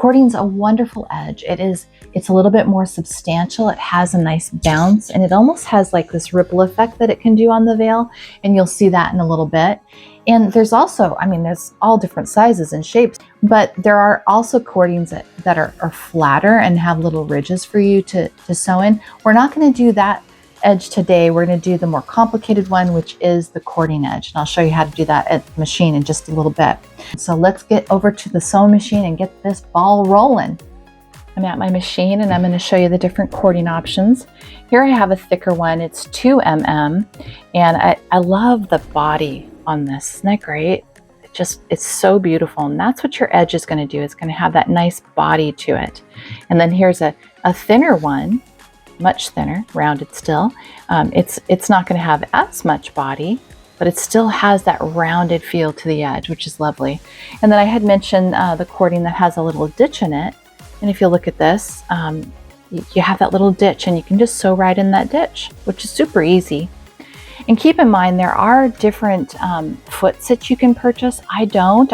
Cording's a wonderful edge. It's a little bit more substantial. It has a nice bounce, and it almost has like this ripple effect that it can do on the veil, and you'll see that in a little bit. And there's also, I mean, there's all different sizes and shapes, but there are also cordings that are flatter and have little ridges for you to sew in. We're not going to do that edge today. We're going to do the more complicated one, which is the cording edge. And I'll show you how to do that at the machine in just a little bit. So let's get over to the sewing machine and get this ball rolling. I'm at my machine and I'm going to show you the different cording options. Here I have a thicker one. It's 2 mm, and I love the body on this. Isn't that great? It's so beautiful, and that's what your edge is going to do. It's going to have that nice body to it. And then here's a thinner one, much thinner, rounded still. It's not going to have as much body, but it still has that rounded feel to the edge, which is lovely. And then I had mentioned the cording that has a little ditch in it. And if you look at this, you have that little ditch, and you can just sew right in that ditch, which is super easy. And keep in mind, there are different foots that you can purchase. I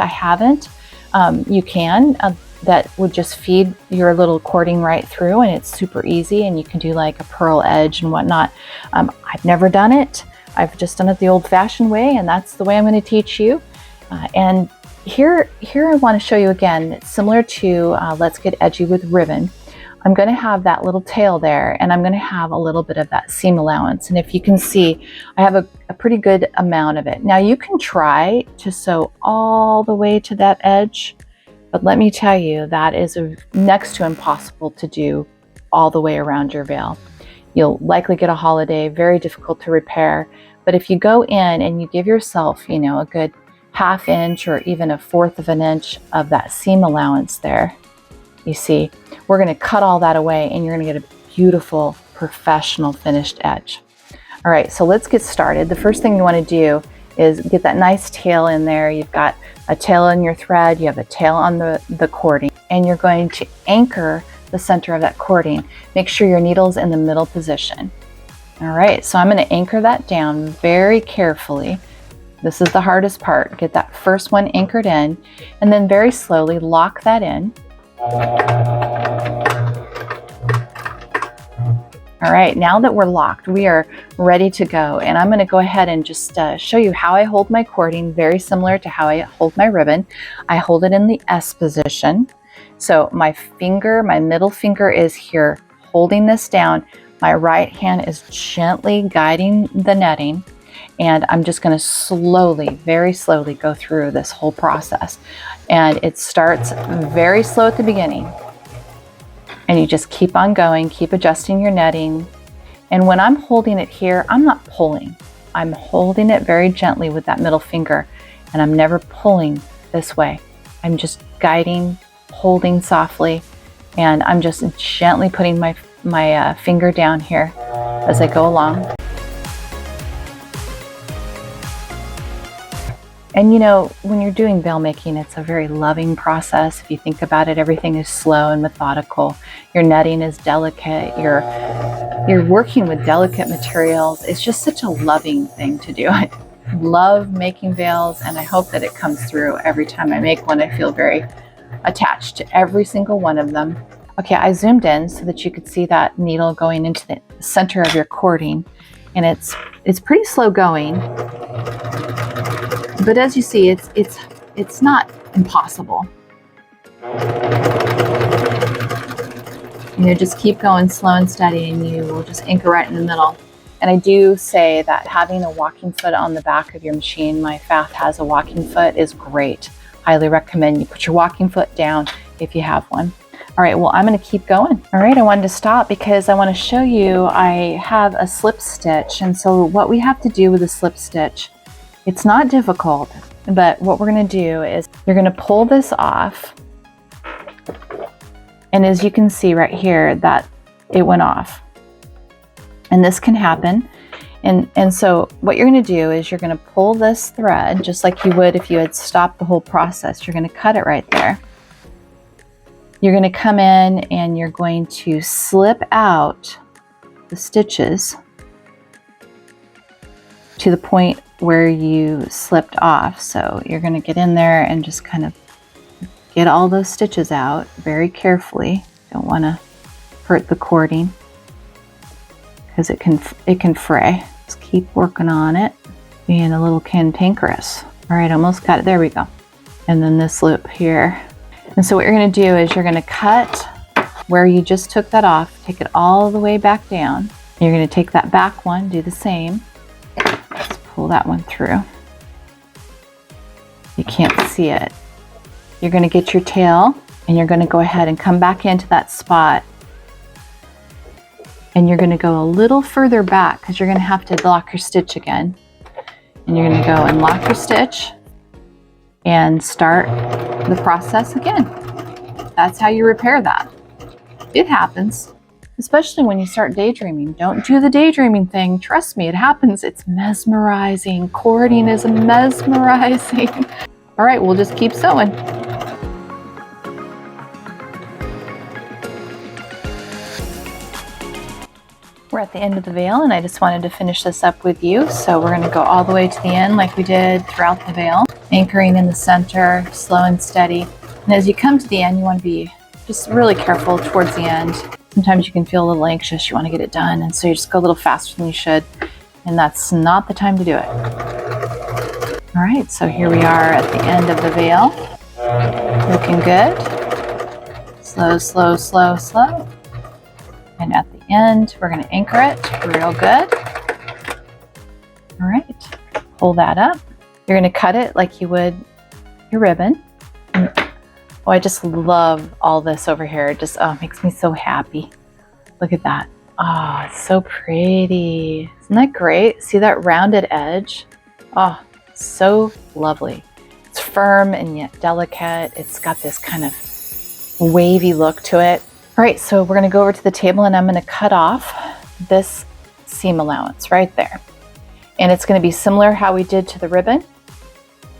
haven't. You can. That would just feed your little cording right through, and it's super easy, and you can do like a pearl edge and whatnot. I've never done it. I've just done it the old-fashioned way, and that's the way I'm going to teach you. And here I want to show you again, it's similar to Let's Get Edgy with Ribbon. I'm going to have that little tail there, and I'm going to have a little bit of that seam allowance. And if you can see, I have a pretty good amount of it. Now you can try to sew all the way to that edge, but let me tell you, that is next to impossible to do all the way around your veil. You'll likely get a holiday, very difficult to repair. But if you go in and you give yourself, a good 1/2 inch or even 1/4 of an inch of that seam allowance there, you see, we're going to cut all that away, and you're going to get a beautiful, professional finished edge. All right, so let's get started. The first thing you want to do is get that nice tail in there. You've got a tail in your thread, you have a tail on the cording, and you're going to anchor the center of that cording. Make sure your needle's in the middle position. All right, so I'm going to anchor that down very carefully. This is the hardest part. Get that first one anchored in, and then very slowly lock that in. All right, now that we're locked, we are ready to go. And I'm going to go ahead and just show you how I hold my cording, very similar to how I hold my ribbon. I hold it in the S position. So my middle finger is here holding this down. My right hand is gently guiding the netting. And I'm just going to slowly, very slowly go through this whole process. And it starts very slow at the beginning. And you just keep on going, keep adjusting your netting. And when I'm holding it here, I'm not pulling. I'm holding it very gently with that middle finger. And I'm never pulling this way. I'm just guiding, holding softly. And I'm just gently putting my finger down here as I go along. And when you're doing veil making, it's a very loving process. If you think about it, everything is slow and methodical. Your netting is delicate. You're working with delicate materials. It's just such a loving thing to do. I love making veils, and I hope that it comes through every time I make one. I feel very attached to every single one of them. Okay, I zoomed in so that you could see that needle going into the center of your cording, and it's pretty slow going. But as you see, it's not impossible. Just keep going slow and steady, and you will just anchor right in the middle. And I do say that having a walking foot on the back of your machine, my Fath has a walking foot, is great. Highly recommend you put your walking foot down if you have one. All right, well, I'm going to keep going. All right, I wanted to stop because I want to show you I have a slip stitch. And so what we have to do with a slip stitch, it's not difficult, but what we're going to do is you're going to pull this off. And as you can see right here, that it went off. And this can happen. And so what you're going to do is you're going to pull this thread just like you would if you had stopped the whole process. You're going to cut it right there. You're going to come in and you're going to slip out the stitches to the point where you slipped off. So you're going to get in there and just kind of get all those stitches out very carefully. Don't want to hurt the cording because it can fray. Just keep working on it, being a little cantankerous. All right, almost got it. There we go. And then this loop here. And so what you're going to do is you're going to cut where you just took that off, take it all the way back down. You're going to take that back one, do the same. Just pull that one through. You can't see it. You're going to get your tail and you're going to go ahead and come back into that spot. And you're going to go a little further back because you're going to have to lock your stitch again. And you're going to go and lock your stitch and start the process again. That's how you repair that. It happens, especially when you start daydreaming. Don't do the daydreaming thing. Trust me, it happens. It's mesmerizing. Cording is mesmerizing. All right, we'll just keep sewing. We're at the end of the veil and I just wanted to finish this up with you. So we're gonna go all the way to the end like we did throughout the veil, anchoring in the center, slow and steady. And as you come to the end, you wanna be just really careful towards the end. Sometimes you can feel a little anxious, you wanna get it done. And so you just go a little faster than you should. And that's not the time to do it. All right, so here we are at the end of the veil. Looking good. Slow, slow, slow, slow. And at the end, we're going to anchor it real good. All right, pull that up. You're going to cut it like you would your ribbon. And, oh, I just love all this over here. It just makes me so happy. Look at that. Oh, it's so pretty. Isn't that great? See that rounded edge? Oh, so lovely. It's firm and yet delicate. It's got this kind of wavy look to it. All right, so we're gonna go over to the table and I'm gonna cut off this seam allowance right there. And it's gonna be similar how we did to the ribbon.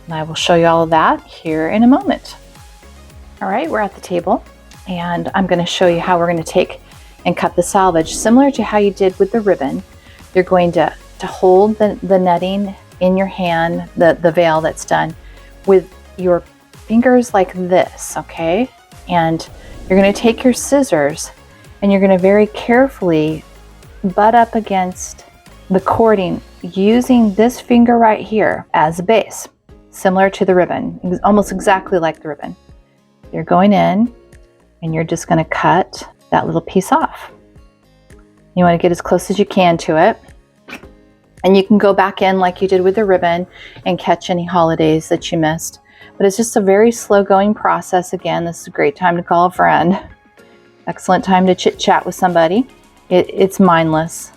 And I will show you all of that here in a moment. All right, we're at the table and I'm gonna show you how we're gonna take and cut the selvage. Similar to how you did with the ribbon, you're going to hold the netting in your hand, the veil that's done, with your fingers like this, okay? And you're going to take your scissors and you're going to very carefully butt up against the cording using this finger right here as a base, similar to the ribbon, almost exactly like the ribbon. You're going in and you're just going to cut that little piece off. You want to get as close as you can to it. And you can go back in like you did with the ribbon and catch any holidays that you missed. But it's just a very slow going process. Again, this is a great time to call a friend. Excellent time to chit chat with somebody. It's mindless.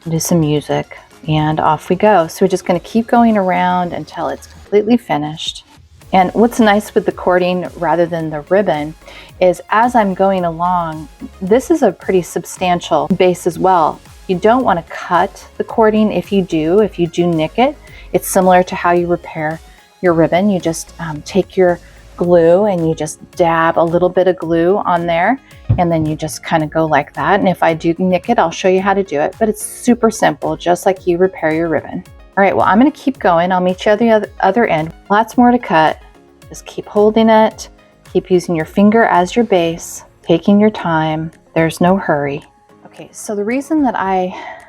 Do some music and off we go. So we're just going to keep going around until it's completely finished. And what's nice with the cording rather than the ribbon is as I'm going along, this is a pretty substantial base as well. You don't want to cut the cording if you do nick it. It's similar to how you repair your ribbon. You just take your glue and you just dab a little bit of glue on there and then you just kind of go like that. And if I do nick it, I'll show you how to do it, but it's super simple, just like you repair your ribbon. All right, well, I'm going to keep going. I'll meet you at the other end. Lots more to cut. Just keep holding it. Keep using your finger as your base, taking your time. There's no hurry. Okay, so the reason that I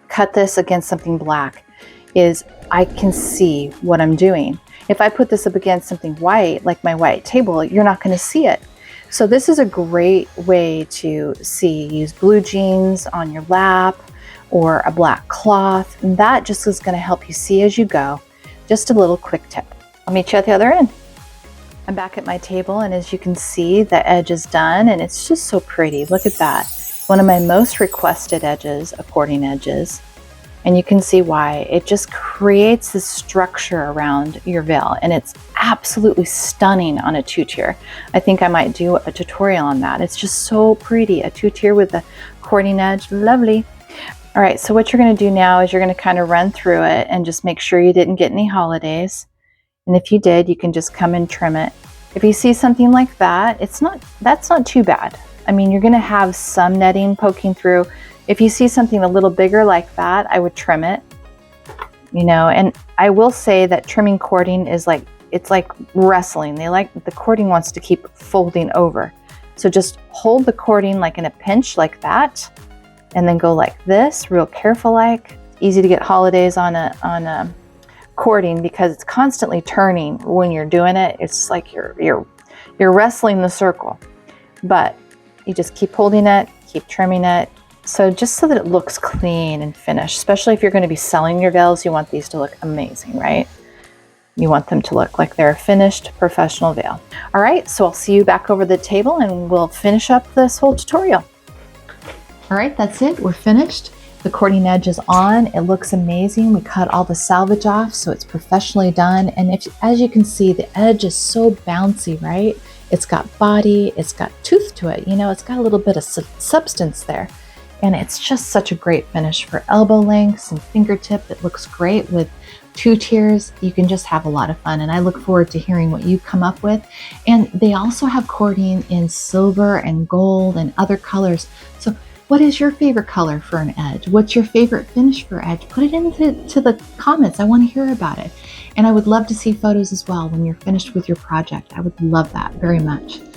cut this against something black is I can see what I'm doing. If I put this up against something white, like my white table, you're not going to see it. So this is a great way to see. Use blue jeans on your lap or a black cloth. And that just is going to help you see as you go. Just a little quick tip. I'll meet you at the other end. I'm back at my table and as you can see, the edge is done and it's just so pretty. Look at that. One of my most requested edges, cording edges. And you can see why. It just creates this structure around your veil and it's absolutely stunning on a two-tier. I think I might do a tutorial on that. It's just so pretty. A two-tier with the cording edge, lovely. All right, so what you're gonna do now is you're gonna kind of run through it and just make sure you didn't get any holidays. And if you did, you can just come and trim it. If you see something like that, that's not too bad. I mean, you're gonna have some netting poking through. If you see something a little bigger like that, I would trim it, you know, and I will say that trimming cording is like it's like wrestling. The cording wants to keep folding over. So just hold the cording like in a pinch like that, and then go like this, real careful like. Easy to get holidays on a cording because it's constantly turning when you're doing it. It's like you're wrestling the circle, but you just keep holding it, keep trimming it. So just so that it looks clean and finished, especially if you're going to be selling your veils, you want these to look amazing, right? You want them to look like they're a finished professional veil. All right, so I'll see you back over the table and we'll finish up this whole tutorial. All right, that's it, we're finished. The cording edge is on, it looks amazing. We cut all the salvage off, so it's professionally done. And as you can see, the edge is so bouncy, right? It's got body, it's got tooth to it, you know, it's got a little bit of substance there. And it's just such a great finish for elbow lengths and fingertip. It looks great with 2 tiers. You can just have a lot of fun, and I look forward to hearing what you come up with. And they also have cording in silver and gold and other colors. So what is your favorite color for an edge? What's your favorite finish for edge? Put it into the comments. I want to hear about it. And I would love to see photos as well when you're finished with your project. I would love that very much.